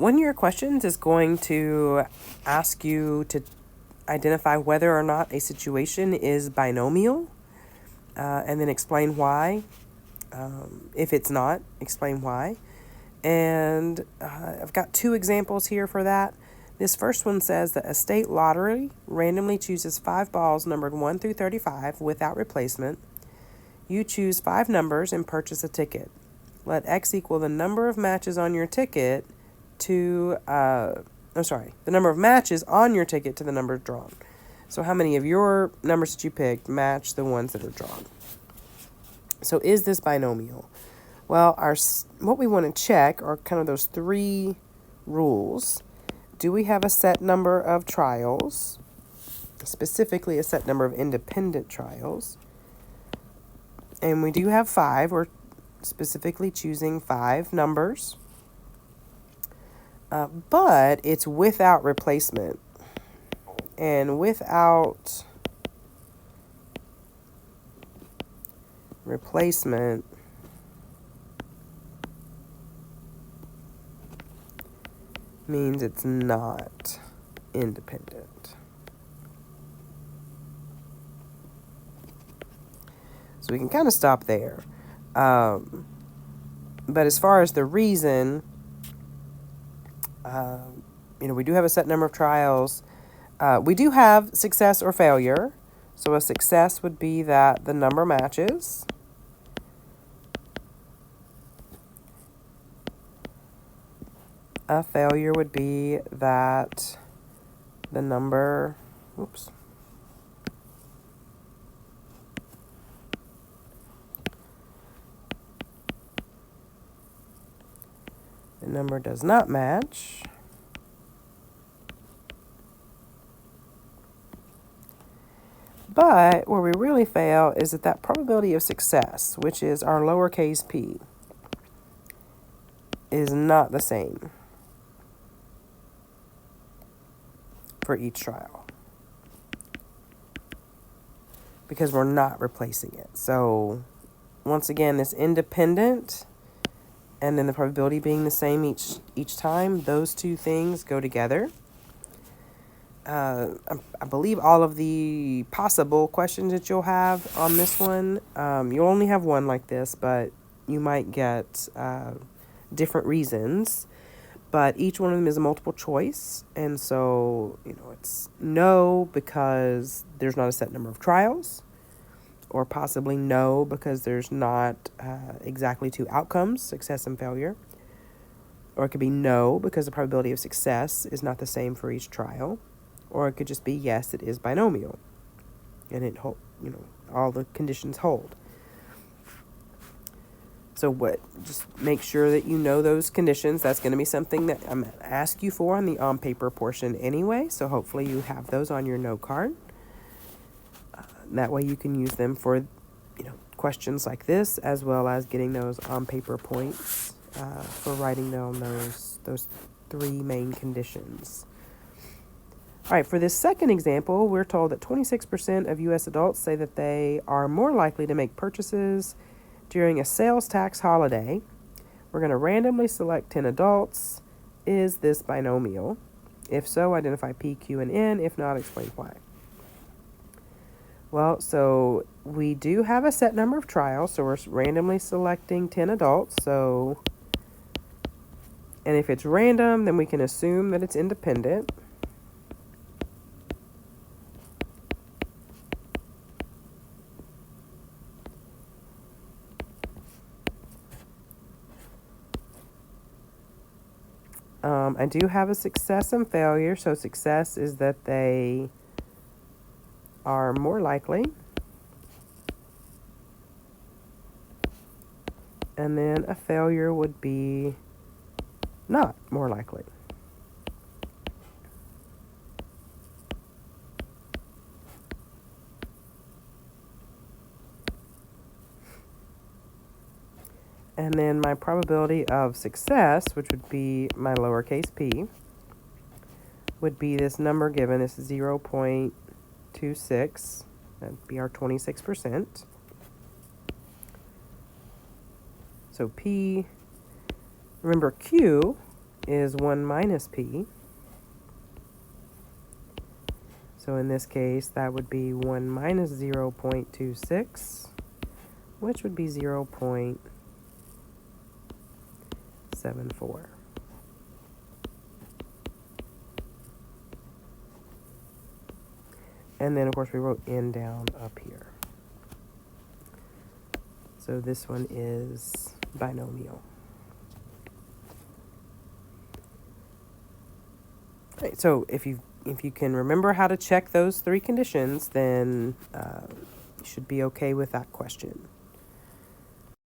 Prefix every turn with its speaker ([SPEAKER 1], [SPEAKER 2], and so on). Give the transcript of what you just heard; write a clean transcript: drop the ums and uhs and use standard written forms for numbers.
[SPEAKER 1] One of your questions is going to ask you to identify whether or not a situation is binomial, and then explain why. If it's not, explain why. And I've got two examples here for that. This first one says that a state lottery randomly chooses 5 balls numbered 1 through 35 without replacement. You choose 5 numbers and purchase a ticket. Let X equal the number of matches on your ticket to, the number of matches on your ticket to the number drawn. So how many of your numbers that you picked match the ones that are drawn? So is this binomial? Well, what we want to check are kind of those 3 rules. Do we have a set number of trials, specifically a set number of independent trials? And we do have 5. We're specifically choosing 5 numbers. But it's without replacement. And without replacement means it's not independent. So we can kind of stop there. But as far as the reason, we do have a set number of trials. We do have success or failure. So a success would be that the number matches. A failure would be that the number, the number does not match. But where we really fail is that probability of success, which is our lowercase p, is not the same for each trial because we're not replacing it. So once again, this independent and then the probability being the same each time, those two things go together. I believe all of the possible questions that you'll have on this one, you'll only have one like this, but you might get different reasons. But each one of them is a multiple choice. And so, it's no because there's not a set number of trials, or possibly no because there's not exactly 2 outcomes, success and failure. Or it could be no because the probability of success is not the same for each trial. Or it could just be yes, it is binomial. And all the conditions hold. So just make sure that you know those conditions. That's going to be something that I'm going to ask you for on the on-paper portion anyway. So hopefully you have those on your note card. That way you can use them for, questions like this, as well as getting those on-paper points for writing down those 3 main conditions. All right, for this second example, we're told that 26% of U.S. adults say that they are more likely to make purchases during a sales tax holiday. We're going to randomly select 10 adults. Is this binomial? If so, identify P, Q, and N. If not, explain why. Well, so we do have a set number of trials, so we're randomly selecting 10 adults. And if it's random, then we can assume that it's independent. I do have a success and failure. So success is that they are more likely. And then a failure would be not more likely. And then my probability of success, which would be my lowercase p, would be this number given, this 0.26. That'd be our 26%. So P, remember Q is 1 minus p. So in this case, that would be 1 minus 0.26, which would be 0.74. And then, of course, we wrote n down up here. So this one is binomial. All right, so if you can remember how to check those three conditions, then you should be okay with that question.